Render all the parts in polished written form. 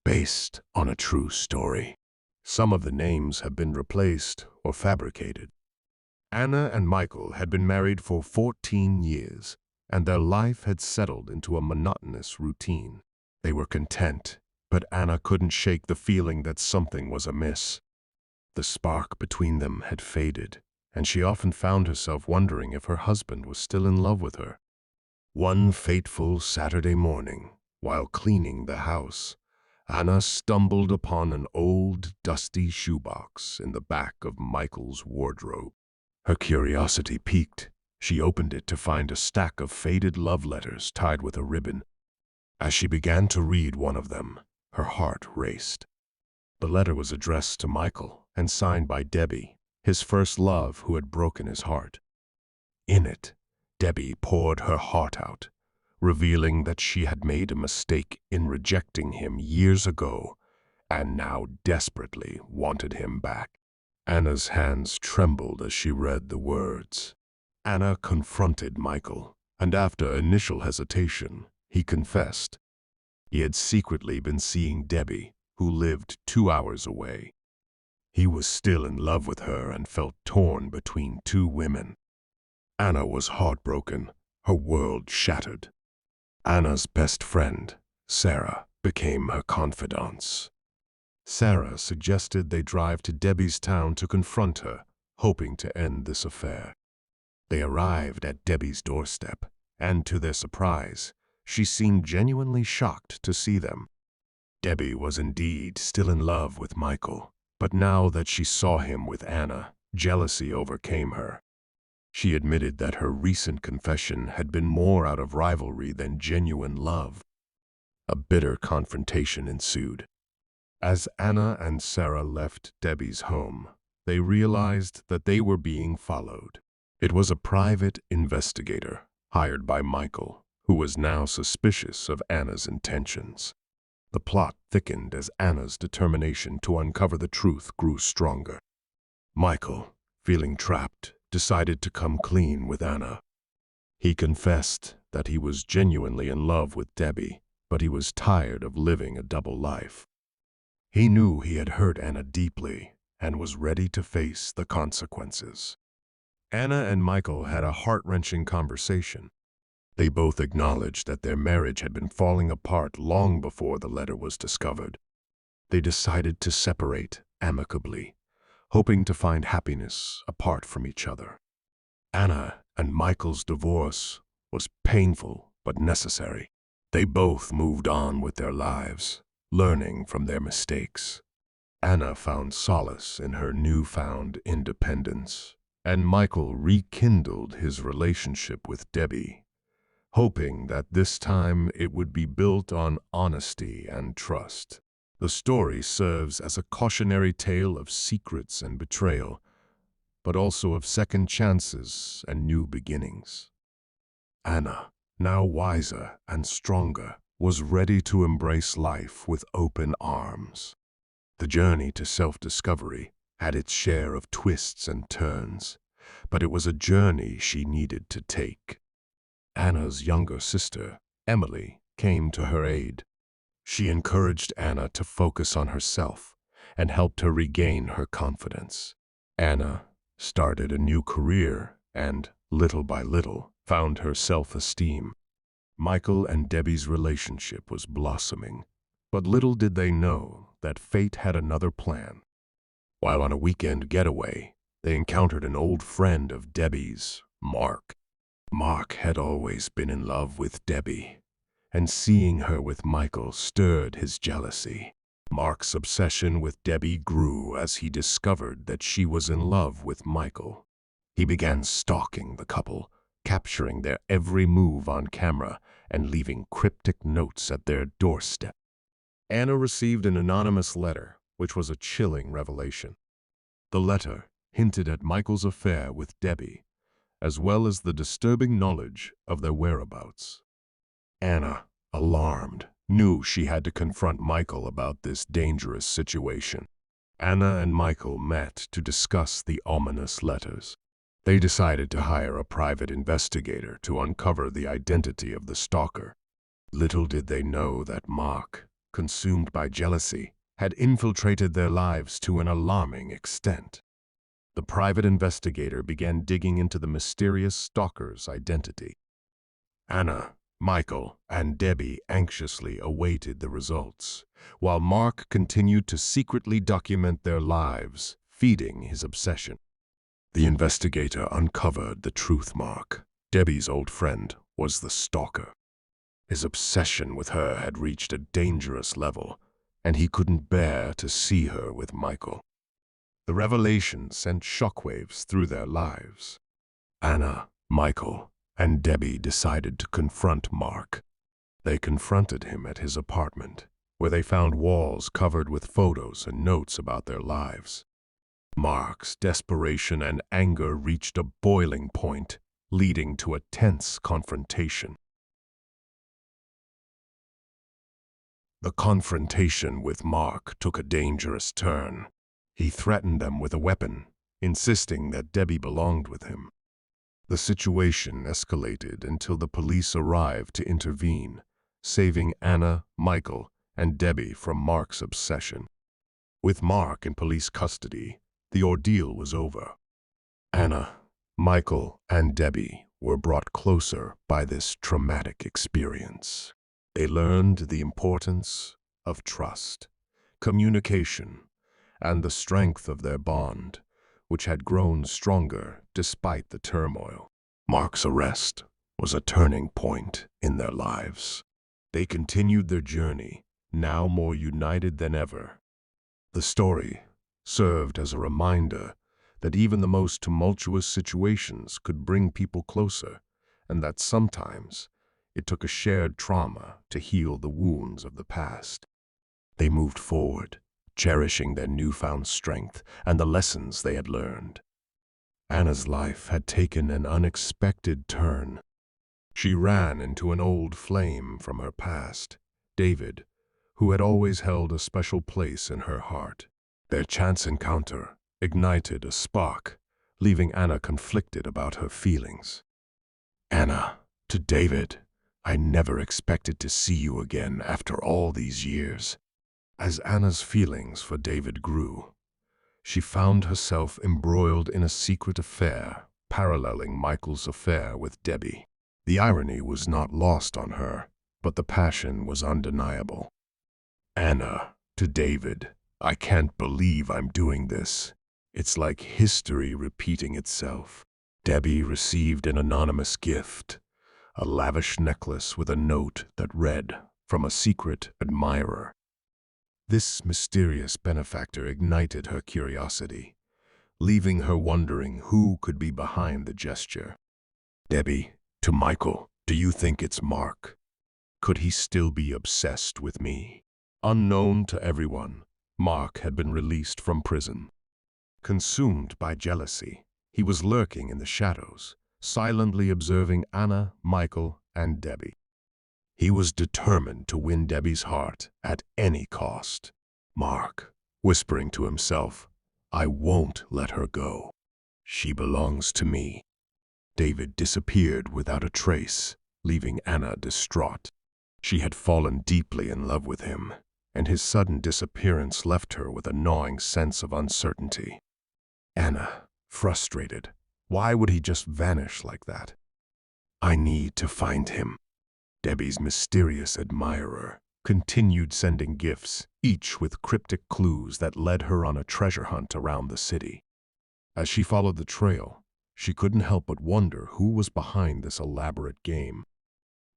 based on a true story. Some of the names have been replaced or fabricated. Anna and Michael had been married for 14 years, and their life had settled into a monotonous routine. They were content, but Anna couldn't shake the feeling that something was amiss. The spark between them had faded, and she often found herself wondering if her husband was still in love with her. One fateful Saturday morning, while cleaning the house, Anna stumbled upon an old, dusty shoebox in the back of Michael's wardrobe. Her curiosity piqued. She opened it to find a stack of faded love letters tied with a ribbon. As she began to read one of them, her heart raced. The letter was addressed to Michael and signed by Debbie, his first love who had broken his heart. In it, Debbie poured her heart out, revealing that she had made a mistake in rejecting him years ago and now desperately wanted him back. Anna's hands trembled as she read the words. Anna confronted Michael, and after initial hesitation, he confessed. He had secretly been seeing Debbie, who lived 2 hours away. He was still in love with her and felt torn between two women. Anna was heartbroken, her world shattered. Anna's best friend, Sarah, became her confidant. Sarah suggested they drive to Debbie's town to confront her, hoping to end this affair. They arrived at Debbie's doorstep, and to their surprise, she seemed genuinely shocked to see them. Debbie was indeed still in love with Michael, but now that she saw him with Anna, jealousy overcame her. She admitted that her recent confession had been more out of rivalry than genuine love. A bitter confrontation ensued. As Anna and Sarah left Debbie's home, they realized that they were being followed. It was a private investigator, hired by Michael, who was now suspicious of Anna's intentions. The plot thickened as Anna's determination to uncover the truth grew stronger. Michael, feeling trapped, decided to come clean with Anna. He confessed that he was genuinely in love with Debbie, but he was tired of living a double life. He knew he had hurt Anna deeply and was ready to face the consequences. Anna and Michael had a heart-wrenching conversation. They both acknowledged that their marriage had been falling apart long before the letter was discovered. They decided to separate amicably, hoping to find happiness apart from each other. Anna and Michael's divorce was painful but necessary. They both moved on with their lives, learning from their mistakes. Anna found solace in her newfound independence, and Michael rekindled his relationship with Debbie, hoping that this time it would be built on honesty and trust. The story serves as a cautionary tale of secrets and betrayal, but also of second chances and new beginnings. Anna, now wiser and stronger, was ready to embrace life with open arms. The journey to self-discovery had its share of twists and turns, but it was a journey she needed to take. Anna's younger sister, Emily, came to her aid. She encouraged Anna to focus on herself and helped her regain her confidence. Anna started a new career and, little by little, found her self-esteem. Michael and Debbie's relationship was blossoming, but little did they know that fate had another plan. While on a weekend getaway, they encountered an old friend of Debbie's, Mark. Mark had always been in love with Debbie, and seeing her with Michael stirred his jealousy. Mark's obsession with Debbie grew as he discovered that she was in love with Michael. He began stalking the couple, capturing their every move on camera and leaving cryptic notes at their doorstep. Anna received an anonymous letter, which was a chilling revelation. The letter hinted at Michael's affair with Debbie, as well as the disturbing knowledge of their whereabouts. Anna, alarmed, knew she had to confront Michael about this dangerous situation. Anna and Michael met to discuss the ominous letters. They decided to hire a private investigator to uncover the identity of the stalker. Little did they know that Mark, consumed by jealousy, had infiltrated their lives to an alarming extent. The private investigator began digging into the mysterious stalker's identity. Anna, Michael, and Debbie anxiously awaited the results, while Mark continued to secretly document their lives, feeding his obsession. The investigator uncovered the truth. Mark, Debbie's old friend, was the stalker. His obsession with her had reached a dangerous level, and he couldn't bear to see her with Michael. The revelation sent shockwaves through their lives. Anna, Michael, and Debbie decided to confront Mark. They confronted him at his apartment, where they found walls covered with photos and notes about their lives. Mark's desperation and anger reached a boiling point, leading to a tense confrontation. The confrontation with Mark took a dangerous turn. He threatened them with a weapon, insisting that Debbie belonged with him. The situation escalated until the police arrived to intervene, saving Anna, Michael, and Debbie from Mark's obsession. With Mark in police custody, the ordeal was over. Anna, Michael, and Debbie were brought closer by this traumatic experience. They learned the importance of trust, communication, and the strength of their bond, which had grown stronger despite the turmoil. Mark's arrest was a turning point in their lives. They continued their journey, now more united than ever. The story served as a reminder that even the most tumultuous situations could bring people closer, and that sometimes it took a shared trauma to heal the wounds of the past. They moved forward, cherishing their newfound strength and the lessons they had learned. Anna's life had taken an unexpected turn. She ran into an old flame from her past, David, who had always held a special place in her heart. Their chance encounter ignited a spark, leaving Anna conflicted about her feelings. Anna, to David, I never expected to see you again after all these years. As Anna's feelings for David grew, she found herself embroiled in a secret affair, paralleling Michael's affair with Debbie. The irony was not lost on her, but the passion was undeniable. Anna, to David, I can't believe I'm doing this. It's like history repeating itself. Debbie received an anonymous gift, a lavish necklace with a note that read, from a secret admirer. This mysterious benefactor ignited her curiosity, leaving her wondering who could be behind the gesture. Debbie, to Michael, do you think it's Mark? Could he still be obsessed with me? Unknown to everyone, Mark had been released from prison. Consumed by jealousy, he was lurking in the shadows, silently observing Anna, Michael, and Debbie. He was determined to win Debbie's heart at any cost. Mark, whispering to himself, I won't let her go. She belongs to me. David disappeared without a trace, leaving Anna distraught. She had fallen deeply in love with him, and his sudden disappearance left her with a gnawing sense of uncertainty. Anna, frustrated, why would he just vanish like that? I need to find him. Debbie's mysterious admirer continued sending gifts, each with cryptic clues that led her on a treasure hunt around the city. As she followed the trail, she couldn't help but wonder who was behind this elaborate game.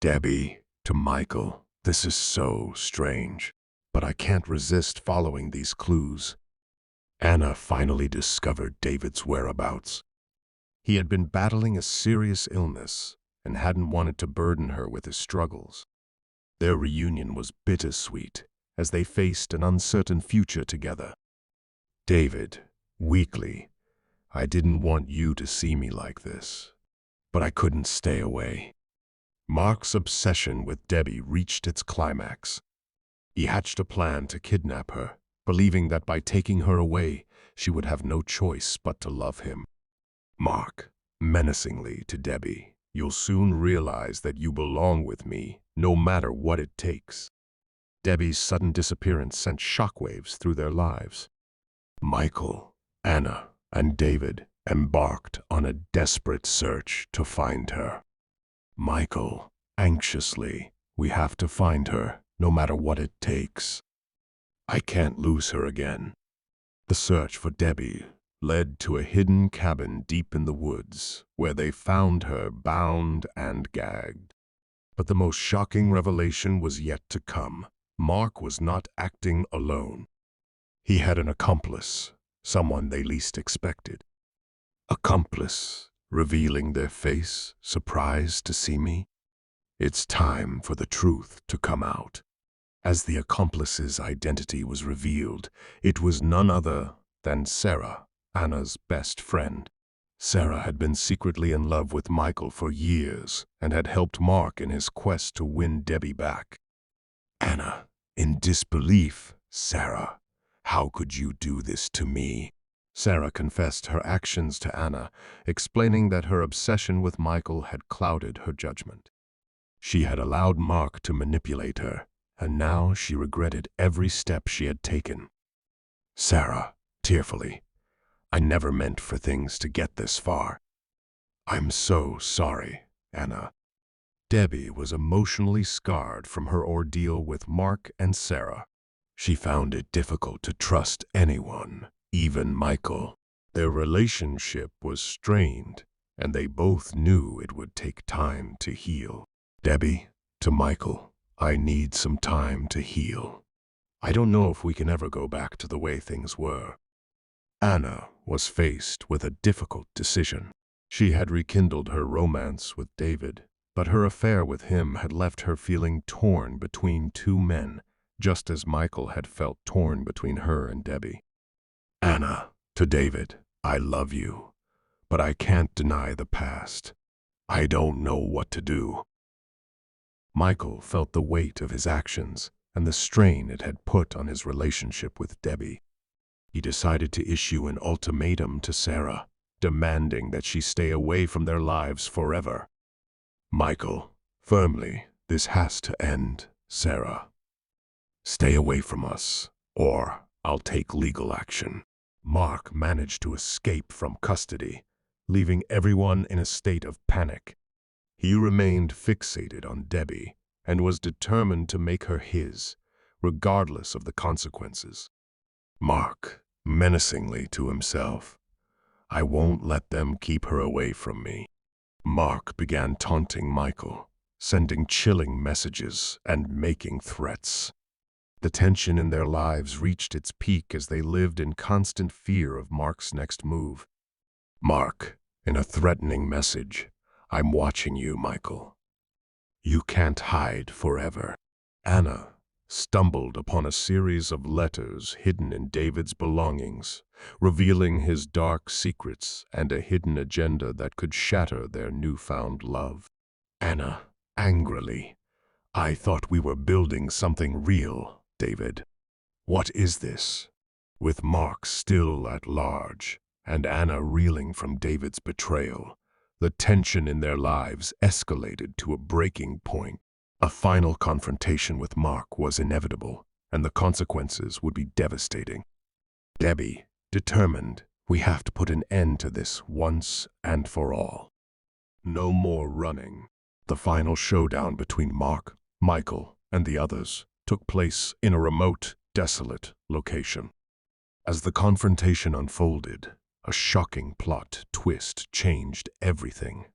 Debbie, to Michael, this is so strange, but I can't resist following these clues. Anna finally discovered David's whereabouts. He had been battling a serious illness and hadn't wanted to burden her with his struggles. Their reunion was bittersweet as they faced an uncertain future together. David, weakly, I didn't want you to see me like this, but I couldn't stay away. Mark's obsession with Debbie reached its climax. He hatched a plan to kidnap her, believing that by taking her away, she would have no choice but to love him. Mark, menacingly to Debbie, you'll soon realize that you belong with me, no matter what it takes. Debbie's sudden disappearance sent shockwaves through their lives. Michael, Anna, and David embarked on a desperate search to find her. Michael, anxiously, "We have to find her, no matter what it takes. I can't lose her again." The search for Debbie led to a hidden cabin deep in the woods, where they found her bound and gagged. But the most shocking revelation was yet to come. Mark was not acting alone. He had an accomplice, someone they least expected. Accomplice, revealing their face, surprised to see me. It's time for the truth to come out. As the accomplice's identity was revealed, it was none other than Sarah, Anna's best friend. Sarah had been secretly in love with Michael for years and had helped Mark in his quest to win Debbie back. Anna, in disbelief, "Sarah, how could you do this to me?" Sarah confessed her actions to Anna, explaining that her obsession with Michael had clouded her judgment. She had allowed Mark to manipulate her, and now she regretted every step she had taken. Sarah, tearfully, "I never meant for things to get this far." "I'm so sorry, Anna." Debbie was emotionally scarred from her ordeal with Mark and Sarah. She found it difficult to trust anyone, even Michael. Their relationship was strained, and they both knew it would take time to heal. "Debbie, to Michael, I need some time to heal. I don't know if we can ever go back to the way things were." Anna was faced with a difficult decision. She had rekindled her romance with David, but her affair with him had left her feeling torn between two men, just as Michael had felt torn between her and Debbie. "Anna, to David, I love you, but I can't deny the past. I don't know what to do." Michael felt the weight of his actions and the strain it had put on his relationship with Debbie. He decided to issue an ultimatum to Sarah, demanding that she stay away from their lives forever. "Michael, firmly, this has to end, Sarah. Stay away from us, or I'll take legal action." Mark managed to escape from custody, leaving everyone in a state of panic. He remained fixated on Debbie and was determined to make her his, regardless of the consequences. Mark, menacingly to himself, "I won't let them keep her away from me." Mark began taunting Michael, sending chilling messages and making threats. The tension in their lives reached its peak as they lived in constant fear of Mark's next move. Mark, in a threatening message, "I'm watching you, Michael. You can't hide forever." Anna stumbled upon a series of letters hidden in David's belongings, revealing his dark secrets and a hidden agenda that could shatter their newfound love. Anna, angrily, "I thought we were building something real, David. What is this?" With Mark still at large and Anna reeling from David's betrayal, the tension in their lives escalated to a breaking point. A final confrontation with Mark was inevitable, and the consequences would be devastating. Debbie, determined, "We have to put an end to this once and for all. No more running." The final showdown between Mark, Michael, and the others took place in a remote, desolate location. As the confrontation unfolded, a shocking plot twist changed everything,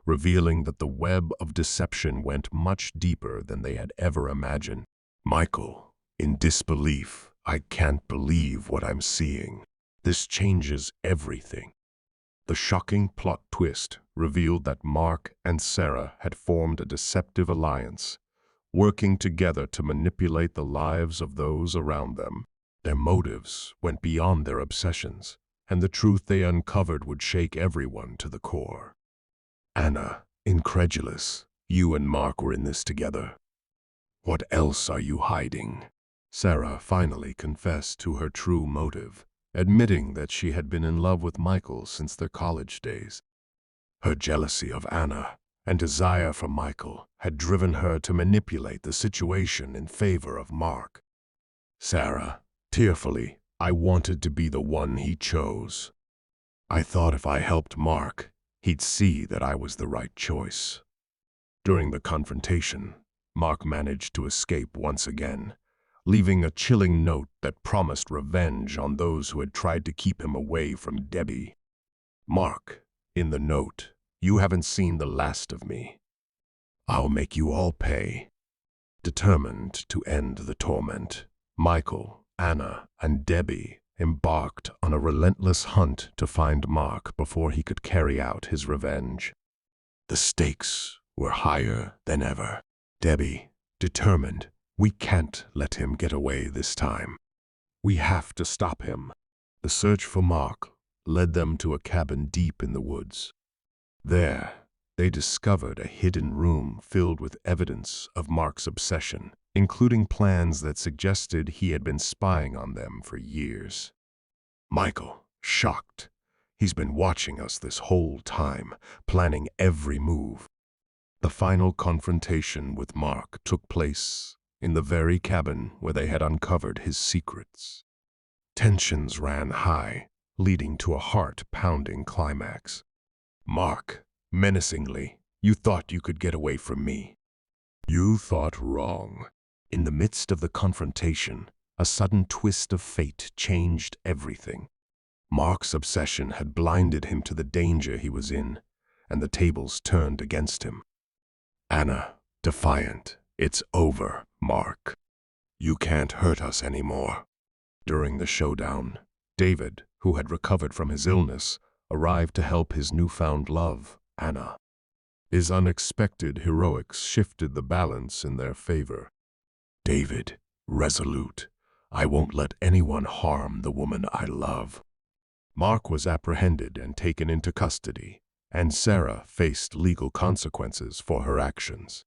revealing that the web of deception went much deeper than they had ever imagined. Michael, in disbelief, "I can't believe what I'm seeing. This changes everything." The shocking plot twist revealed that Mark and Sarah had formed a deceptive alliance, working together to manipulate the lives of those around them. Their motives went beyond their obsessions, and the truth they uncovered would shake everyone to the core. Anna, incredulous, "You and Mark were in this together. What else are you hiding?" Sarah finally confessed to her true motive, admitting that she had been in love with Michael since their college days. Her jealousy of Anna and desire for Michael had driven her to manipulate the situation in favor of Mark. Sarah, tearfully, I wanted to be the one he chose. I thought if I helped Mark, he'd see that I was the right choice. During the confrontation, Mark managed to escape once again, leaving a chilling note that promised revenge on those who had tried to keep him away from Debbie. Mark, in the note, you haven't seen the last of me. I'll make you all pay. Determined to end the torment, Michael, Anna, and Debbie embarked on a relentless hunt to find Mark before he could carry out his revenge. The stakes were higher than ever. Debbie, determined, we can't let him get away this time. We have to stop him. The search for Mark led them to a cabin deep in the woods. There, they discovered a hidden room filled with evidence of Mark's obsession, including plans that suggested he had been spying on them for years. Michael, shocked. He's been watching us this whole time, planning every move. The final confrontation with Mark took place in the very cabin where they had uncovered his secrets. Tensions ran high, leading to a heart-pounding climax. Mark, menacingly, you thought you could get away from me. You thought wrong. In the midst of the confrontation, a sudden twist of fate changed everything. Mark's obsession had blinded him to the danger he was in, and the tables turned against him. Anna, defiant, it's over, Mark. You can't hurt us anymore. During the showdown, David, who had recovered from his illness, arrived to help his newfound love, Anna. His unexpected heroics shifted the balance in their favor. David, resolute, I won't let anyone harm the woman I love. Mark was apprehended and taken into custody, and Sarah faced legal consequences for her actions.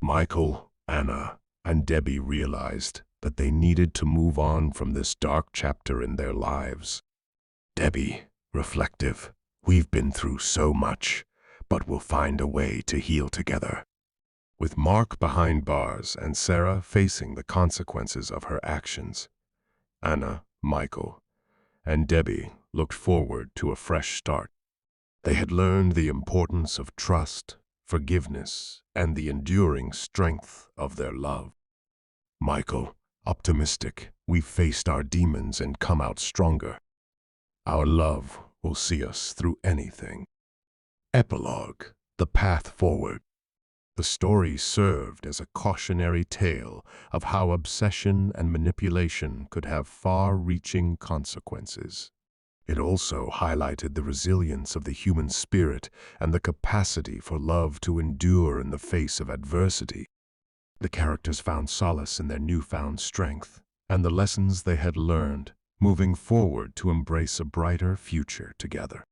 Michael, Anna, and Debbie realized that they needed to move on from this dark chapter in their lives. Debbie, reflective, we've been through so much, but we'll find a way to heal together. With Mark behind bars and Sarah facing the consequences of her actions, Anna, Michael, and Debbie looked forward to a fresh start. They had learned the importance of trust, forgiveness, and the enduring strength of their love. Michael, optimistic, we've faced our demons and come out stronger. Our love will see us through anything. Epilogue, the path forward. The story served as a cautionary tale of how obsession and manipulation could have far-reaching consequences. It also highlighted the resilience of the human spirit and the capacity for love to endure in the face of adversity. The characters found solace in their newfound strength and the lessons they had learned, moving forward to embrace a brighter future together.